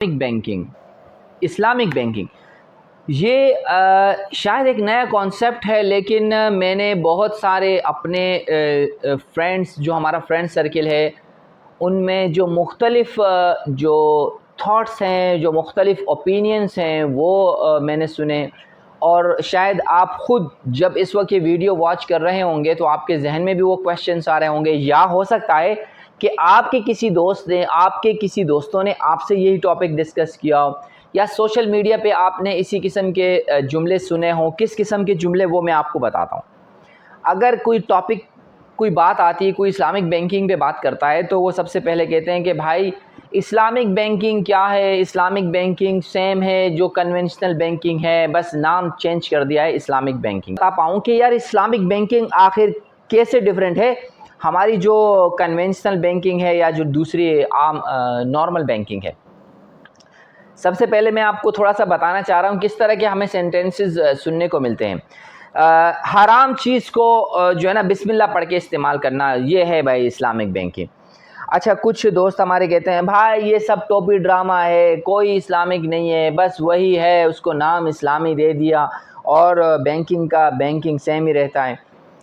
Banking, Islamic banking ये शायद एक नया कॉन्सेप्ट है, लेकिन मैंने बहुत सारे अपने फ्रेंड्स, जो हमारा फ्रेंड सर्किल है, उनमें जो मुख्तलिफ़ जो थॉट्स हैं, जो मुख्तलिफ़ ओपिनियंस हैं, वो मैंने सुने। और शायद आप ख़ुद जब इस वक्त ये वीडियो वॉच कर रहे होंगे तो आपके जहन में भी वो क्वेश्चंस आ रहे होंगे, या हो सकता है कि आपके किसी दोस्त ने, आपके किसी दोस्तों ने आपसे यही टॉपिक डिस्कस किया हो, या सोशल मीडिया पे आपने इसी किस्म के जुमले सुने हों। किस किस्म के जुमले, वो मैं आपको बताता हूँ। अगर कोई टॉपिक, कोई बात आती है, कोई इस्लामिक बैंकिंग पे बात करता है, तो वो सबसे पहले कहते हैं कि भाई इस्लामिक बैंकिंग क्या है, इस्लामिक बैंकिंग सेम है जो कन्वेंशनल बैंकिंग है, बस नाम चेंज कर दिया है इस्लामिक बैंकिंग। बता पाऊँ कि यार इस्लामिक बैंकिंग आखिर कैसे डिफरेंट है हमारी जो कन्वेंशनल बैंकिंग है या जो दूसरी आम नॉर्मल बैंकिंग है। सबसे पहले मैं आपको थोड़ा सा बताना चाह रहा हूँ किस तरह के हमें सेंटेंसेस सुनने को मिलते हैं। हराम चीज़ को जो है ना बिस्मिल्लाह पढ़ के इस्तेमाल करना, ये है भाई इस्लामिक बैंकिंग। अच्छा, कुछ दोस्त हमारे कहते हैं भाई ये सब टोपी ड्रामा है, कोई इस्लामिक नहीं है, बस वही है, उसको नाम इस्लामी दे दिया और बैंकिंग का बैंकिंग सेम ही रहता है।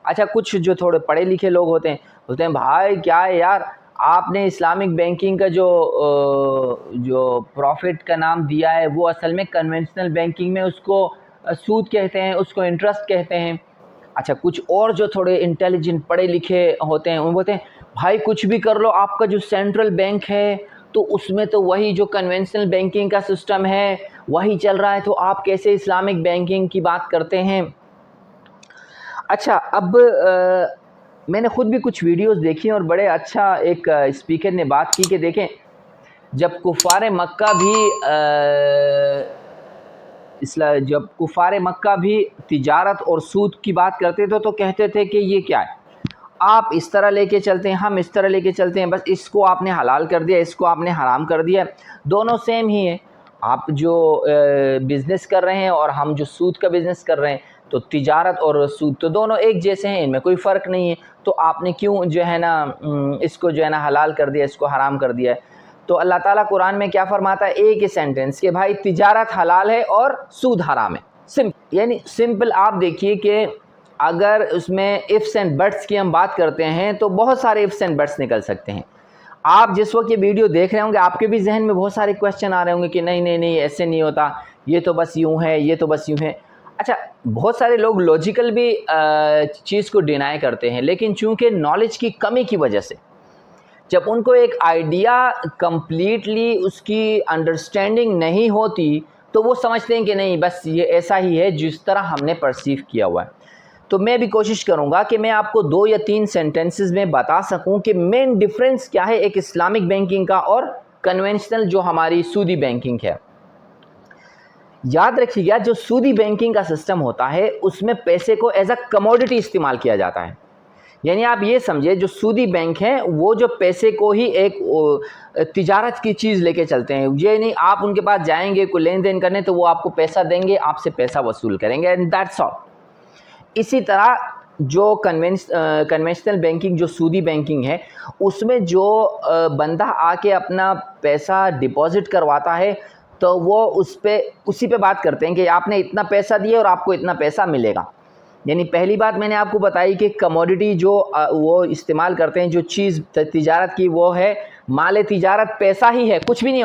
अच्छा, कुछ जो थोड़े पढ़े लिखे लोग होते हैं, बोलते हैं भाई क्या है यार, आपने इस्लामिक बैंकिंग का जो प्रॉफिट का नाम दिया है वो असल में कन्वेंशनल बैंकिंग में उसको सूद कहते हैं, उसको इंटरेस्ट कहते हैं। अच्छा, कुछ और जो थोड़े इंटेलिजेंट पढ़े लिखे होते हैं, उन बोलते हैं भाई कुछ भी कर लो, आपका जो सेंट्रल बैंक है तो उसमें तो वही जो कन्वेंशनल बैंकिंग का सिस्टम है वही चल रहा है, तो आप कैसे इस्लामिक बैंकिंग की बात करते हैं। अच्छा, अब मैंने ख़ुद भी कुछ वीडियोस देखी और बड़े अच्छा एक स्पीकर ने बात की कि देखें, जब कुफ़ारे मक्का भी तिजारत और सूद की बात करते थे तो कहते थे कि ये क्या है, आप इस तरह लेके चलते हैं, हम इस तरह लेके चलते हैं, बस इसको आपने हलाल कर दिया, इसको आपने हराम कर दिया, दोनों सेम ही है। आप जो बिज़नेस कर रहे हैं और हम जो सूद का बिज़नेस कर रहे हैं, तो तिजारत और सूद तो दोनों एक जैसे हैं, इनमें कोई फ़र्क नहीं है, तो आपने क्यों जो है ना इसको जो है ना हलाल कर दिया, इसको हराम कर दिया है। तो अल्लाह ताला कुरान में क्या फ़रमाता है, एक ही सेंटेंस कि भाई तिजारत हलाल है और सूद हराम है। यानी सिंपल आप देखिए कि अगर उसमें इफ्स एंड बट्स की हम बात करते हैं तो बहुत सारे इफ्स एंड बट्स निकल सकते हैं। आप जिस वक्त ये वीडियो देख रहे होंगे आपके भी जहन में बहुत सारे क्वेश्चन आ रहे होंगे कि नहीं नहीं नहीं ऐसे नहीं होता, ये तो बस यूँ है, ये तो बस यूँ है। अच्छा, बहुत सारे लोग लॉजिकल भी चीज़ को डिनाई करते हैं, लेकिन चूँकि नॉलेज की कमी की वजह से जब उनको एक आइडिया कंप्लीटली उसकी अंडरस्टैंडिंग नहीं होती तो वो समझते हैं कि नहीं बस ये ऐसा ही है जिस तरह हमने परसीव किया हुआ है। तो मैं भी कोशिश करूंगा कि मैं आपको 2 या 3 सेंटेंसेस में बता सकूं कि मेन डिफरेंस क्या है एक इस्लामिक बैंकिंग का और कन्वेंशनल जो हमारी सूदी बैंकिंग है। याद रखिएगा, जो सूदी बैंकिंग का सिस्टम होता है उसमें पैसे को एज अ कमोडिटी इस्तेमाल किया जाता है। यानी आप ये समझिए, जो सूदी बैंक हैं वो जो पैसे को ही एक तिजारत की चीज़ लेके चलते हैं। ये नहीं आप उनके पास जाएंगे कोई लेन देन करने तो वो आपको पैसा देंगे, आपसे पैसा वसूल करेंगे, एंड दैट्स ऑल। इसी तरह जो कन्वेंशनल बैंकिंग, जो सूदी बैंकिंग है, उसमें जो बंदा आके अपना पैसा डिपॉजिट करवाता है तो वो उसी पे बात करते हैं कि आपने इतना पैसा दिया और आपको इतना पैसा मिलेगा। यानी पहली बात मैंने आपको बताई कि कमोडिटी जो वो इस्तेमाल करते हैं, जो चीज़ तिजारत की, वो है माल तिजारत, पैसा ही है, कुछ भी नहीं।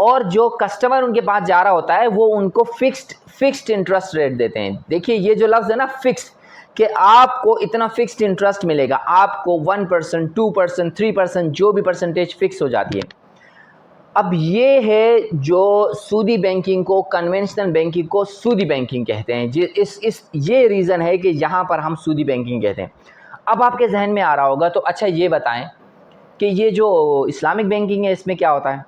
और जो कस्टमर उनके पास जा रहा होता है वो उनको फिक्स्ड इंटरेस्ट रेट देते हैं। देखिए ये जो लफ्ज़ है ना फिक्स्ड, कि आपको इतना फिक्स्ड इंटरेस्ट मिलेगा, आपको 1%, 2%, 3%, जो भी परसेंटेज फिक्स हो जाती है। अब ये है जो सूदी बैंकिंग को, कन्वेंशनल बैंकिंग को सूदी बैंकिंग कहते हैं। ये रीज़न है कि यहाँ पर हम सूदी बैंकिंग कहते हैं। अब आपके जहन में आ रहा होगा तो अच्छा ये बताएं कि ये जो इस्लामिक बैंकिंग है इसमें क्या होता है।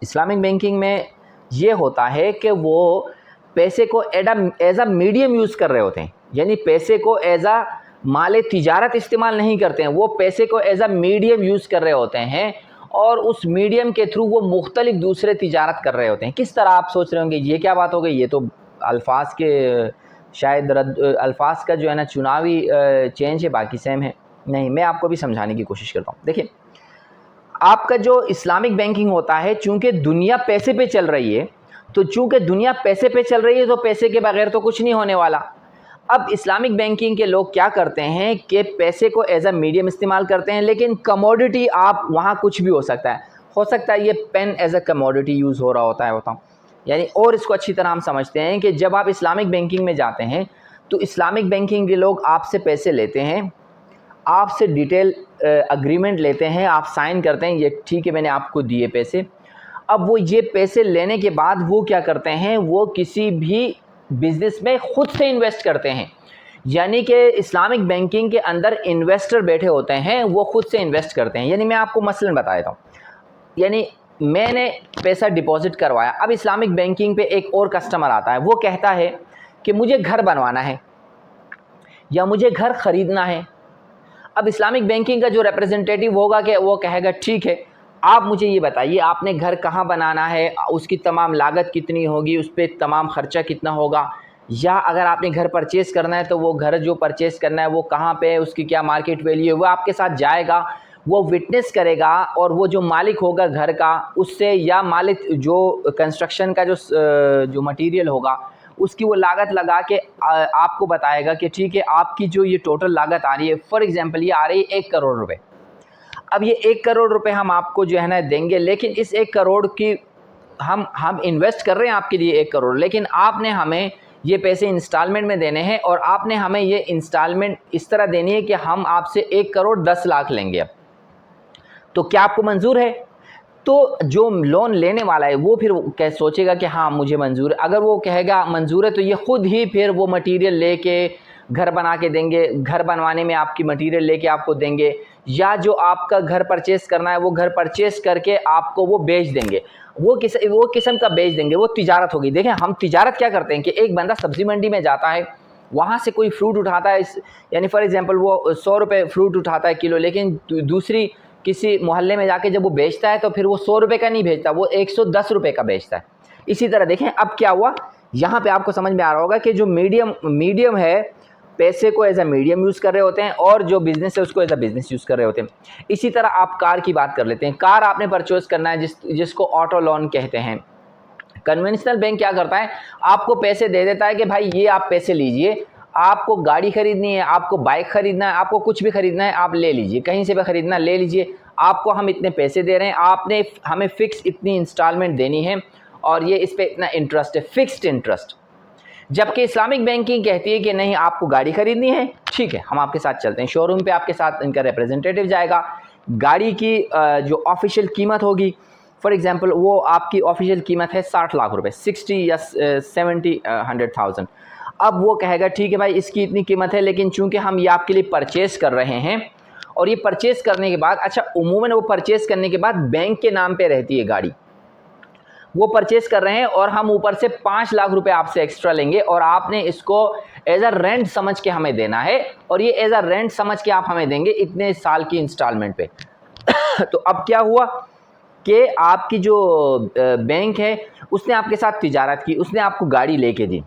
इस्लामिक बैंकिंग में ये होता है कि वो पैसे को एज अ मीडियम यूज़ कर रहे होते हैं। यानी पैसे को एज अ माल तिजारत इस्तेमाल नहीं करते हैं, वो पैसे को एज अ मीडियम यूज़ कर रहे होते हैं और उस मीडियम के थ्रू वो मुख्तलिफ दूसरे तिजारत कर रहे होते हैं। किस तरह आप सोच रहे होंगे ये क्या बात हो गई, ये तो अल्फाज के शायद अल्फाज का जो है ना चुनावी चेंज है, बाकी सेम है। नहीं, मैं आपको भी समझाने की कोशिश करता हूँ। देखिए, आपका जो इस्लामिक बैंकिंग होता है, चूँकि दुनिया पैसे पे चल रही है, तो चूँकि दुनिया पैसे पे चल रही है तो पैसे के बगैर तो कुछ नहीं होने वाला। अब इस्लामिक बैंकिंग के लोग क्या करते हैं कि पैसे को एज अ मीडियम इस्तेमाल करते हैं, लेकिन कमोडिटी आप वहाँ कुछ भी हो सकता है। हो सकता है ये पेन एज अ कमोडिटी यूज़ हो रहा होता है, बताऊँ यानी। और इसको अच्छी तरह हम समझते हैं कि जब आप इस्लामिक बैंकिंग में जाते हैं तो इस्लामिक बैंकिंग के लोग आपसे पैसे लेते हैं, आपसे डिटेल अग्रीमेंट लेते हैं, आप साइन करते हैं, ये ठीक है मैंने आपको दिए पैसे। अब वो ये पैसे लेने के बाद वो क्या करते हैं, वो किसी भी बिज़नेस में ख़ुद से इन्वेस्ट करते हैं। यानी कि इस्लामिक बैंकिंग के अंदर इन्वेस्टर बैठे होते हैं, वो ख़ुद से इन्वेस्ट करते हैं। यानी मैं आपको मसलन बता देता हूँ, यानी मैंने पैसा डिपॉज़िट करवाया, अब इस्लामिक बैंकिंग पे एक और कस्टमर आता है, वो कहता है कि मुझे घर बनवाना है या मुझे घर ख़रीदना है। अब इस्लामिक बैंकिंग का जो रिप्रेजेंटेटिव होगा कि वो कहेगा ठीक है, आप मुझे ये बताइए आपने घर कहाँ बनाना है, उसकी तमाम लागत कितनी होगी, उस पर तमाम ख़र्चा कितना होगा, या अगर आपने घर परचेज़ करना है तो वो घर जो परचेज़ करना है वो कहाँ पे है, उसकी क्या मार्केट वैल्यू है, वो आपके साथ जाएगा, वो विटनेस करेगा, और वो जो मालिक होगा घर का उससे, या मालिक जो कंस्ट्रक्शन का जो मटेरियल होगा उसकी वो लागत लगा के आपको बताएगा कि ठीक है आपकी जो ये टोटल लागत आ रही है, फॉर एग्ज़ाम्पल ये आ रही है 1 करोड़ रुपए। अब ये 1 करोड़ रुपए हम आपको जो है ना देंगे, लेकिन इस 1 करोड़ की हम इन्वेस्ट कर रहे हैं आपके लिए 1 करोड़, लेकिन आपने हमें ये पैसे इंस्टॉलमेंट में देने हैं, और आपने हमें ये इंस्टॉलमेंट इस तरह देनी है कि हम आपसे 1 करोड़ 10 लाख लेंगे। अब तो क्या आपको मंजूर है? तो जो लोन लेने वाला है वो फिर क्या सोचेगा कि हाँ मुझे मंजूर है। अगर वो कहेगा मंजूर है तो ये ख़ुद ही फिर वो मटेरियल लेके घर बना के देंगे, घर बनवाने में आपकी मटेरियल लेके आपको देंगे, या जो आपका घर परचेज़ करना है वो घर परचेज़ करके आपको वो बेच देंगे। वो किस्म का बेच देंगे, वो तिजारत होगी। देखें हम तिजारत क्या करते हैं कि एक बंदा सब्ज़ी मंडी में जाता है, वहाँ से कोई फ्रूट उठाता है, यानी फॉर एग्ज़ाम्पल वो 100 रुपये फ्रूट उठाता है किलो, लेकिन दूसरी किसी मोहल्ले में जाके जब वो बेचता है तो फिर वो 100 रुपये का नहीं बेचता, वो 110 रुपये का बेचता है। इसी तरह देखें अब क्या हुआ, यहाँ पे आपको समझ में आ रहा होगा कि जो मीडियम है पैसे को एज अ मीडियम यूज़ कर रहे होते हैं, और जो बिज़नेस है उसको एज अ बिज़नेस यूज़ कर रहे होते हैं। इसी तरह आप कार की बात कर लेते हैं। कार आपने परचेज़ करना है जिसको ऑटो लोन कहते हैं। कन्वेंशनल बैंक क्या करता है, आपको पैसे दे देता है कि भाई ये आप पैसे लीजिए, आपको गाड़ी खरीदनी है, आपको बाइक खरीदना है, आपको कुछ भी खरीदना है आप ले लीजिए, कहीं से भी खरीदना ले लीजिए, आपको हम इतने पैसे दे रहे हैं, आपने हमें फ़िक्स इतनी इंस्टॉलमेंट देनी है, और ये इस पे इतना इंटरेस्ट है, फ़िक्स्ड इंटरेस्ट। जबकि इस्लामिक बैंकिंग कहती है कि नहीं आपको गाड़ी खरीदनी है, ठीक है हम आपके साथ चलते हैं, शोरूम पे आपके साथ इनका रिप्रेजेंटेटिव जाएगा, गाड़ी की जो ऑफिशियल कीमत होगी, फॉर एग्ज़ाम्पल वो आपकी ऑफिशियल कीमत है 60 लाख रुपए, 60 या 70 100,000। अब वो कहेगा ठीक है भाई इसकी इतनी कीमत है, लेकिन चूंकि हम ये आपके लिए परचेज़ कर रहे हैं, और ये परचेज़ करने के बाद, अच्छा उमूमन वो परचेज़ करने के बाद बैंक के नाम पे रहती है गाड़ी, वो परचेज़ कर रहे हैं, और हम ऊपर से 5 लाख रुपए आपसे एक्स्ट्रा लेंगे, और आपने इसको एज अ रेंट समझ के हमें देना है, और ये एज अ रेंट समझ के आप हमें देंगे इतने साल की इंस्टॉलमेंट पे। तो अब क्या हुआ कि आपकी जो बैंक है उसने आपके साथ तिजारत की, उसने आपको गाड़ी लेके दी।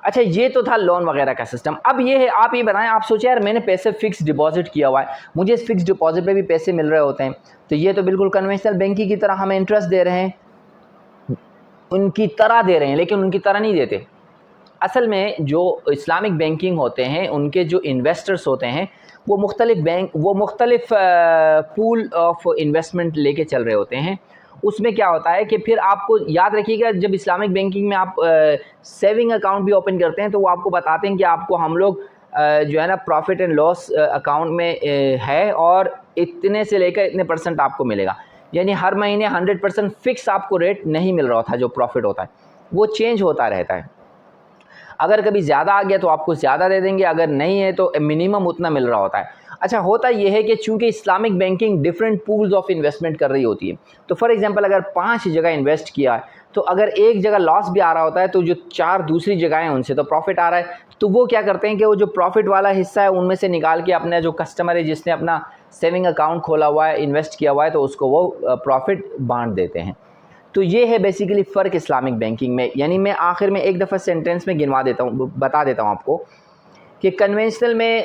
अच्छा ये तो था लोन वगैरह का सिस्टम। अब ये है, आप ये बनाएं, आप सोचें यार मैंने पैसे फ़िक्स डिपॉजिट किया हुआ है, मुझे इस फिक्स डिपॉजिट पे भी पैसे मिल रहे होते हैं, तो ये तो बिल्कुल कन्वेंशनल बैंकिंग की तरह हमें इंटरेस्ट दे रहे हैं, उनकी तरह दे रहे हैं, लेकिन उनकी तरह नहीं देते। असल में जो इस्लामिक बैंकिंग होते हैं उनके जो इन्वेस्टर्स होते हैं वो मुख्तलिफ पूल ऑफ इन्वेस्टमेंट लेके चल रहे होते हैं। उसमें क्या होता है कि फिर आपको याद रखिएगा, जब इस्लामिक बैंकिंग में आप सेविंग अकाउंट भी ओपन करते हैं तो वो आपको बताते हैं कि आपको हम लोग जो है ना प्रॉफिट एंड लॉस अकाउंट में है, और इतने से लेकर इतने % आपको मिलेगा। यानी हर महीने 100% फिक्स आपको रेट नहीं मिल रहा था, जो प्रॉफिट होता है वो चेंज होता रहता है। अगर कभी ज़्यादा आ गया तो आपको ज़्यादा दे देंगे, अगर नहीं है तो मिनिमम उतना मिल रहा होता है। अच्छा होता यह है कि चूंकि Islamic banking different pools of investment कर रही होती है, तो फॉर एग्जांपल अगर 5 जगह इन्वेस्ट किया है, तो अगर एक जगह लॉस भी आ रहा होता है तो जो 4 दूसरी जगहें हैं उनसे तो प्रॉफिट आ रहा है, तो वो क्या करते हैं कि वो जो प्रॉफिट वाला हिस्सा है उनमें से निकाल के अपना जो कस्टमर है जिसने अपना सेविंग अकाउंट खोला हुआ है, इन्वेस्ट किया हुआ है, तो उसको वो प्रॉफिट बांट देते हैं। तो ये है बेसिकली फ़र्क इस्लामिक बैंकिंग में। यानी मैं आखिर में एक दफ़ा सेंटेंस में गिनवा देता हूँ, बता देता हूँ आपको कि कन्वेंशनल में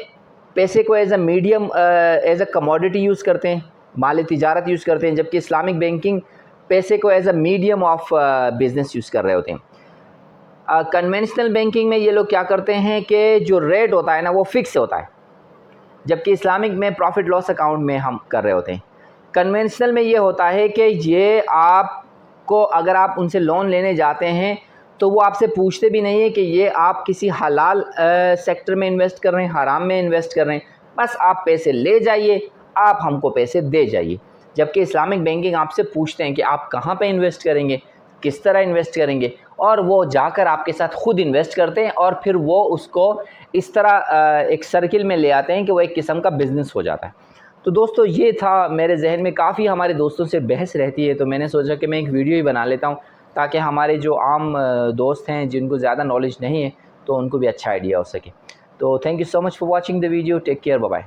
पैसे को as a medium as a commodity use करते हैं, माल तिजारत यूज़ करते हैं, जबकि इस्लामिक बैंकिंग पैसे को as a medium of business use कर रहे होते हैं। कन्वेंशनल बैंकिंग में ये लोग क्या करते हैं कि जो रेट होता है ना वो फ़िक्स होता है, जबकि इस्लामिक में प्रॉफिट लॉस अकाउंट में हम कर रहे होते हैं। कन्वेंशनल में ये होता है कि ये आपको अगर आप उनसे लोन लेने जाते हैं तो वो आपसे पूछते भी नहीं है कि ये आप किसी हलाल सेक्टर में इन्वेस्ट कर रहे हैं, हराम में इन्वेस्ट कर रहे हैं, बस आप पैसे ले जाइए, आप हमको पैसे दे जाइए। जबकि इस्लामिक बैंकिंग आपसे पूछते हैं कि आप कहाँ पे इन्वेस्ट करेंगे, किस तरह इन्वेस्ट करेंगे, और वो जाकर आपके साथ ख़ुद इन्वेस्ट करते हैं और फिर वो उसको इस तरह एक सर्किल में ले आते हैं कि वो एक किस्म का बिज़नेस हो जाता है। तो दोस्तों ये था मेरे जहन में, काफ़ी हमारे दोस्तों से बहस रहती है, तो मैंने सोचा कि मैं एक वीडियो ही बना लेता हूँ ताकि हमारे जो आम दोस्त हैं जिनको ज़्यादा नॉलेज नहीं है तो उनको भी अच्छा आइडिया हो सके। तो thank you so much for watching the video, take care, bye bye.